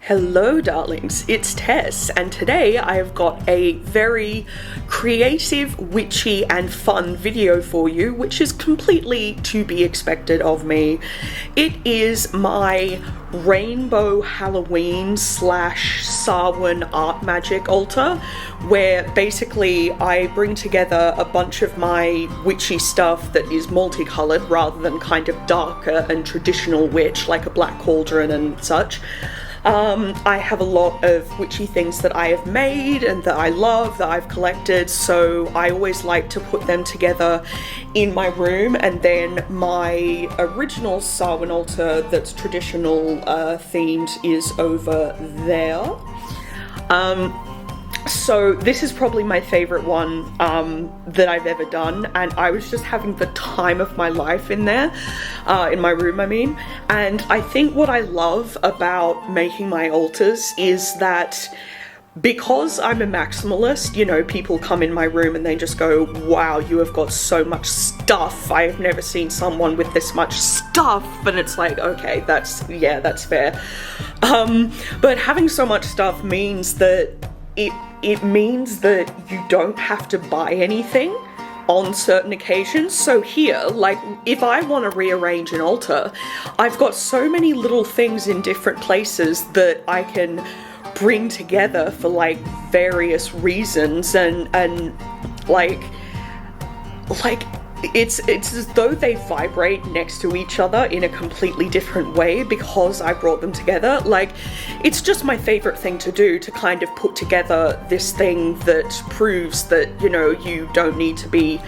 Hello darlings, it's Tess, and today I have got a very creative, witchy and fun video for you, which is completely to be expected of me. It is my rainbow Halloween / Samhain art magic altar, where basically I bring together a bunch of my witchy stuff that is multicolored rather than kind of darker and traditional witch like a black cauldron and such. I have a lot of witchy things that I have made and that I love, that I've collected, so I always like to put them together in my room, and then my original Samhain altar that's traditional themed is over there. So this is probably my favorite one that I've ever done, and I was just having the time of my life in there, in my room I mean. And I think what I love about making my altars is that because I'm a maximalist, you know, people come in my room and they just go, wow, you have got so much stuff. I have never seen someone with this much stuff. And it's like, okay, that's fair. But having so much stuff means that it means that you don't have to buy anything on certain occasions. So here, like, if I want to rearrange an altar, I've got so many little things in different places that I can bring together for like various reasons, and like it's as though they vibrate next to each other in a completely different way because I brought them together. Like, it's just my favorite thing to do, to kind of put together this thing that proves that, you know, you don't need to be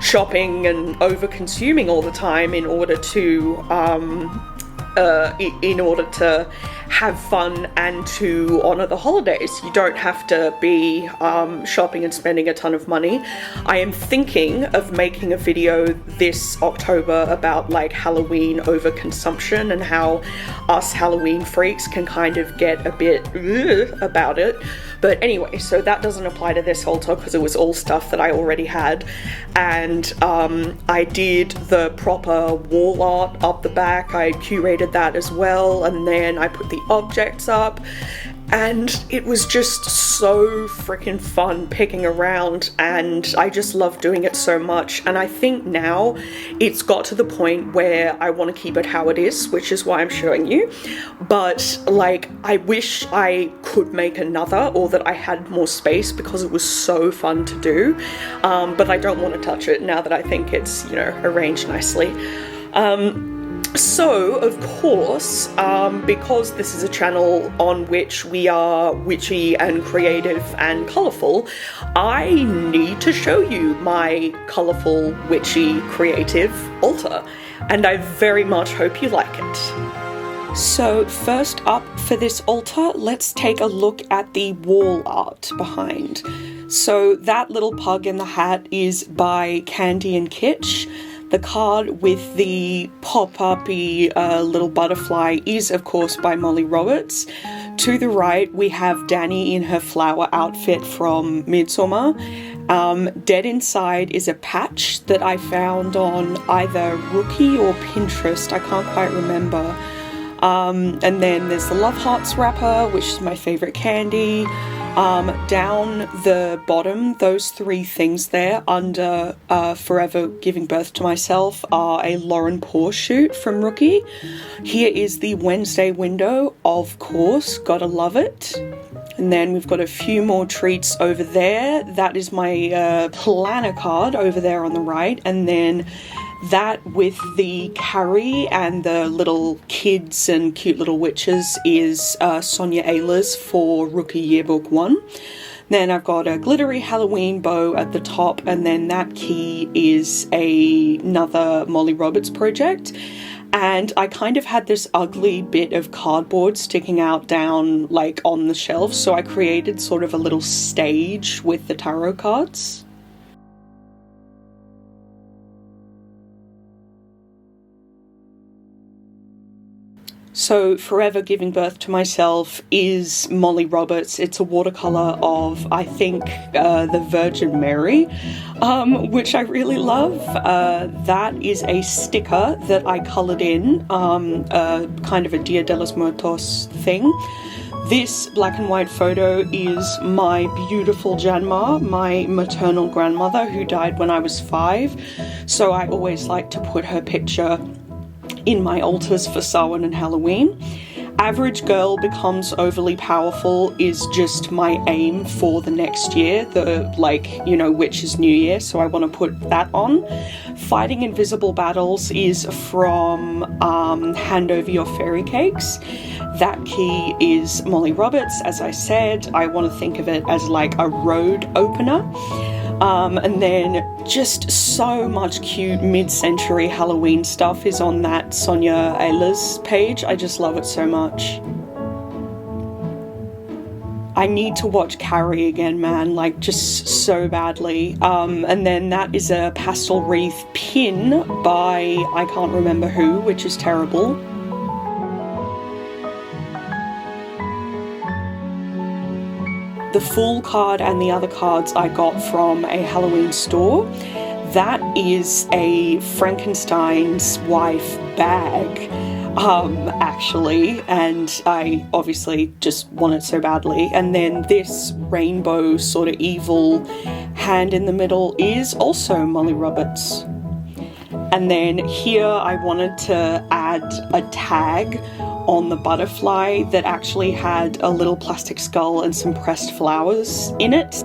shopping and over consuming all the time in order to have fun and to honor the holidays. You don't have to be shopping and spending a ton of money. I am thinking of making a video this October about like Halloween overconsumption and how us Halloween freaks can kind of get a bit about it. But anyway, so that doesn't apply to this altar because it was all stuff that I already had. And I did the proper wall art up the back. I curated that as well, and then I put the objects up, and it was just so freaking fun picking around, and I just love doing it so much. And I think now it's got to the point where I want to keep it how it is, which is why I'm showing you. But like, I wish I could make another, or that I had more space, because it was so fun to do. But I don't want to touch it now that I think it's, you know, arranged nicely. So, of course, because this is a channel on which we are witchy and creative and colourful, I need to show you my colourful, witchy, creative altar, and I very much hope you like it. So, first up for this altar, let's take a look at the wall art behind. So, that little pug in the hat is by Candy and Kitsch. The card with the pop-up-y little butterfly is, of course, by Molly Roberts. To the right, we have Danny in her flower outfit from Midsummer. Dead inside is a patch that I found on either Rookie or Pinterest, I can't quite remember. And then there's the Love Hearts wrapper, which is my favourite candy. Down the bottom, those three things there under Forever Giving Birth to Myself are a Lauren Paw shoot from Rookie. Here is the Wednesday window, of course, gotta love it. And then we've got a few more treats over there. That is my planner card over there on the right. And then that with the Carrie and the little kids and cute little witches is Sonia Ayler's for Rookie Yearbook 1. Then I've got a glittery Halloween bow at the top, and then that key is another Molly Roberts project. And I kind of had this ugly bit of cardboard sticking out down like on the shelf, so I created sort of a little stage with the tarot cards. So Forever Giving Birth to Myself is Molly Roberts. It's a watercolour of, I think, the Virgin Mary, which I really love. That is a sticker that I coloured in, kind of a Dia de los Muertos thing. This black and white photo is my beautiful Janma, my maternal grandmother who died when I was 5. So I always like to put her picture in my altars for Samhain and Halloween. Average Girl Becomes Overly Powerful is just my aim for the next year, Witch's New Year, so I want to put that on. Fighting Invisible Battles is from Hand Over Your Fairy Cakes. That key is Molly Roberts, as I said. I want to think of it as like a road opener. And then just so much cute mid-century Halloween stuff is on that Sonia Ayla's page. I just love it so much. I need to watch Carrie again, man, like just so badly. And then that is a pastel wreath pin by I can't remember who, which is terrible. The full card and the other cards I got from a Halloween store. That is a Frankenstein's wife bag, actually, and I obviously just want it so badly. And then this rainbow sort of evil hand in the middle is also Molly Roberts. And then here I wanted to add a tag on the butterfly that actually had a little plastic skull and some pressed flowers in it.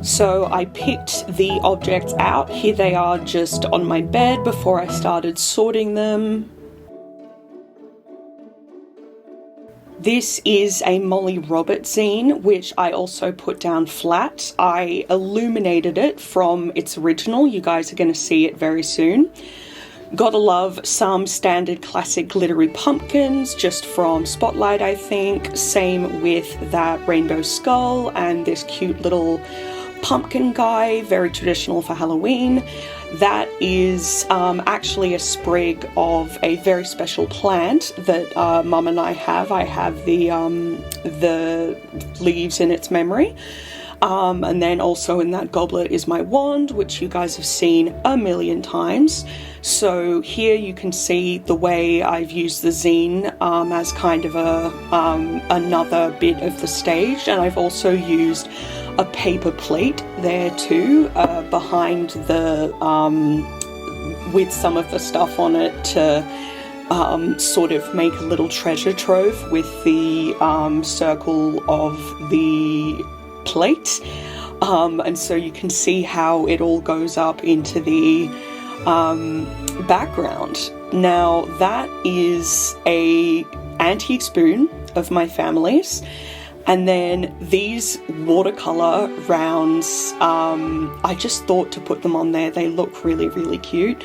So I picked the objects out. Here they are just on my bed before I started sorting them. This is a Molly Roberts zine, which I also put down flat. I illuminated it from its original. You guys are going to see it very soon. Gotta love some standard classic glittery pumpkins, just from Spotlight, I think. Same with that rainbow skull and this cute little pumpkin guy, very traditional for Halloween. That is actually a sprig of a very special plant that Mum and I have. I have the leaves in its memory. And then also in that goblet is my wand, which you guys have seen a million times. So here you can see the way I've used the zine as kind of another bit of the stage, and I've also used a paper plate there too, behind the with some of the stuff on it to sort of make a little treasure trove with the circle of the plate, and so you can see how it all goes up into the background. Now that is a antique spoon of my family's, and then these watercolor rounds, I just thought to put them on there. They look really, really cute.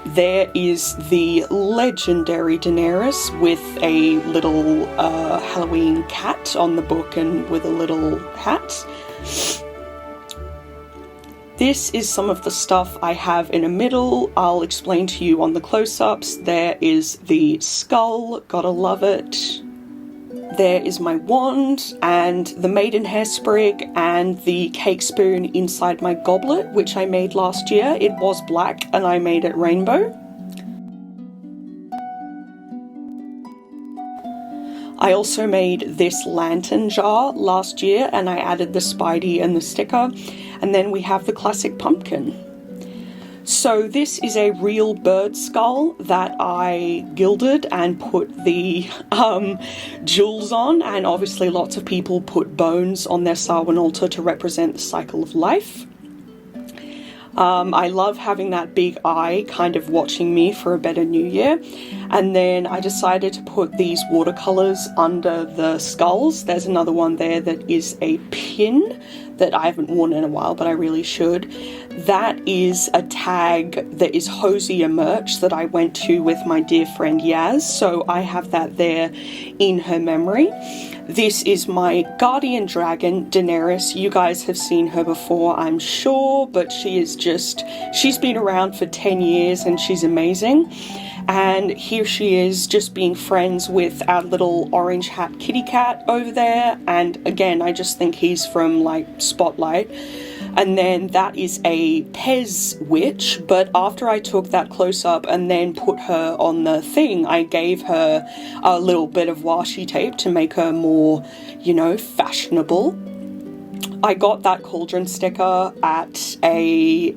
There is the legendary Daenerys with a little Halloween cat on the book and with a little hat. This is some of the stuff I have in the middle. I'll explain to you on the close-ups. There is the skull, gotta love it. There is my wand and the maidenhair sprig and the cake spoon inside my goblet, which I made last year. It was black and I made it rainbow. I also made this lantern jar last year and I added the Spidey and the sticker. And then we have the classic pumpkin. So this is a real bird skull that I gilded and put the jewels on, and obviously lots of people put bones on their Samhain altar to represent the cycle of life. I love having that big eye kind of watching me for a better new year. And then I decided to put these watercolors under the skulls. There's another one there that is a pin that I haven't worn in a while, but I really should. That is a tag that is Hosier merch that I went to with my dear friend Yaz, so I have that there in her memory. This is my guardian dragon, Daenerys. You guys have seen her before, I'm sure, but she's been around for 10 years and she's amazing. And here she is just being friends with our little orange hat kitty cat over there. And again, I just think he's from like Spotlight. And then that is a Pez witch, but after I took that close up and then put her on the thing, I gave her a little bit of washi tape to make her more, you know, fashionable. I got that cauldron sticker at a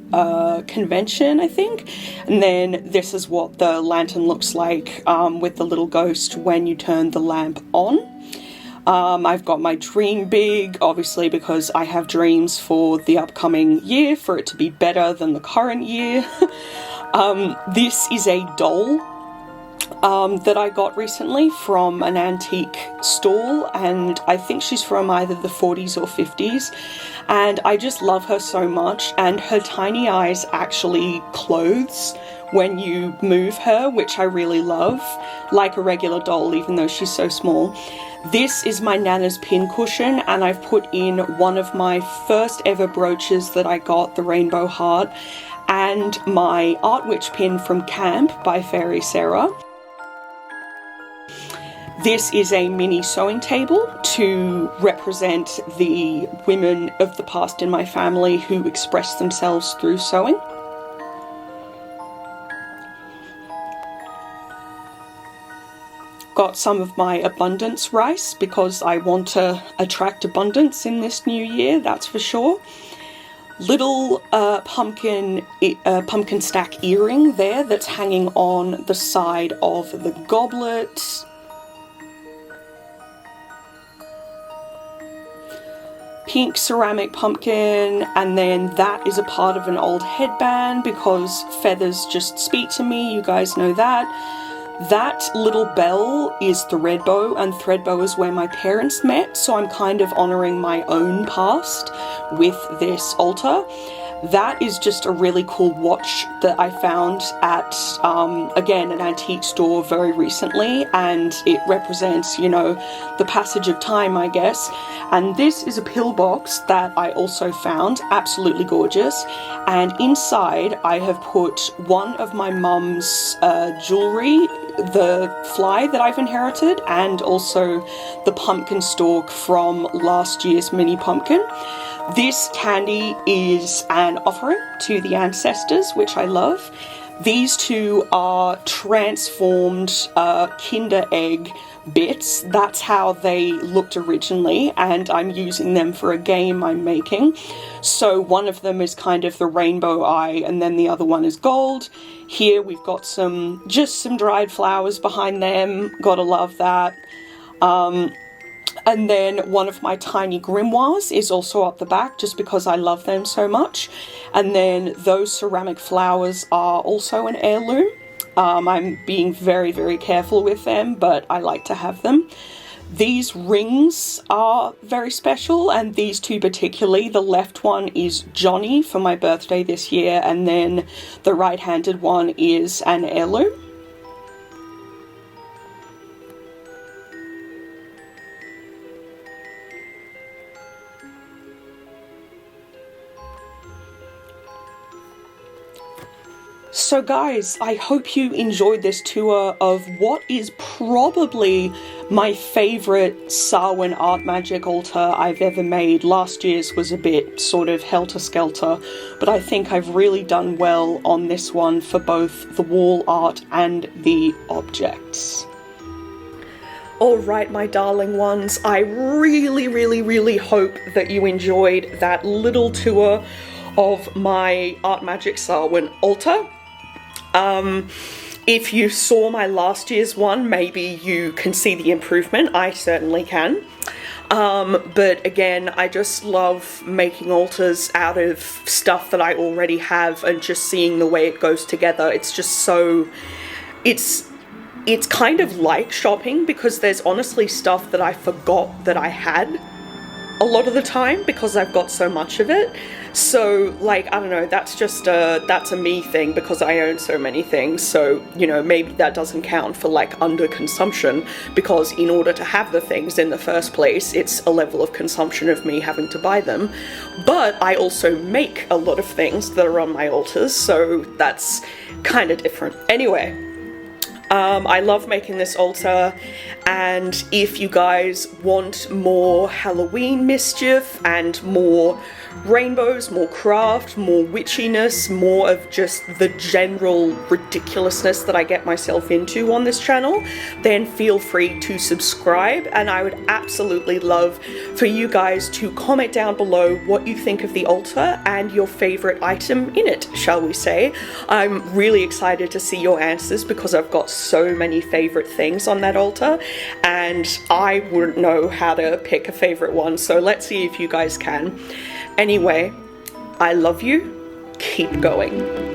convention, I think, and then this is what the lantern looks like with the little ghost when you turn the lamp on. I've got my dream big, obviously, because I have dreams for the upcoming year, for it to be better than the current year. This is a doll that I got recently from an antique stall, and I think she's from either the 40s or 50s, and I just love her so much, and her tiny eyes actually clothes when you move her, which I really love, like a regular doll, even though she's so small. This is my Nana's pin cushion, and I've put in one of my first ever brooches that I got, the rainbow heart, and my Art Witch pin from camp by Fairy Sarah. This is a mini sewing table to represent the women of the past in my family who express themselves through sewing. Got some of my abundance rice because I want to attract abundance in this new year, that's for sure. Little pumpkin stack earring there that's hanging on the side of the goblet. Pink ceramic pumpkin, and then that is a part of an old headband because feathers just speak to me, you guys know that. That little bell is Threadbow, and Threadbow is where my parents met, so I'm kind of honouring my own past with this altar. That is just a really cool watch that I found at, again, an antique store very recently, and it represents, you know, the passage of time, I guess. And this is a pillbox that I also found, absolutely gorgeous, and inside I have put one of my mum's jewellery, the fly that I've inherited, and also the pumpkin stalk from last year's mini pumpkin. This candy is an offering to the ancestors, which I love. These two are transformed Kinder Egg bits. That's how they looked originally, and I'm using them for a game I'm making. So one of them is kind of the rainbow eye, and then the other one is gold. Here we've got just some dried flowers behind them. Gotta love that. And then one of my tiny grimoires is also up the back just because I love them so much. And then those ceramic flowers are also an heirloom. I'm being very, very careful with them, but I like to have them. These rings are very special, and these two particularly. The left one is Johnny for my birthday this year, and then the right-handed one is an heirloom. So guys, I hope you enjoyed this tour of what is probably my favourite Samhain art magic altar I've ever made. Last year's was a bit sort of helter-skelter, but I think I've really done well on this one for both the wall art and the objects. Alright, my darling ones, I really, really, really hope that you enjoyed that little tour of my Art Magic Samhain altar. If you saw my last year's one, maybe you can see the improvement. I certainly can. But again, I just love making altars out of stuff that I already have and just seeing the way it goes together. It's just so... It's kind of like shopping because there's honestly stuff that I forgot that I had a lot of the time because I've got so much of it. So, like, I don't know, that's just that's a me thing because I own so many things. So, you know, maybe that doesn't count for, like, under-consumption because in order to have the things in the first place, it's a level of consumption of me having to buy them. But I also make a lot of things that are on my altars, so that's kind of different. Anyway, I love making this altar, and if you guys want more Halloween mischief and more rainbows, more craft, more witchiness, more of just the general ridiculousness that I get myself into on this channel, then feel free to subscribe, and I would absolutely love for you guys to comment down below what you think of the altar and your favorite item in it, shall we say. I'm really excited to see your answers because I've got so many favorite things on that altar and I wouldn't know how to pick a favorite one, so let's see if you guys can. Anyway, I love you. Keep going.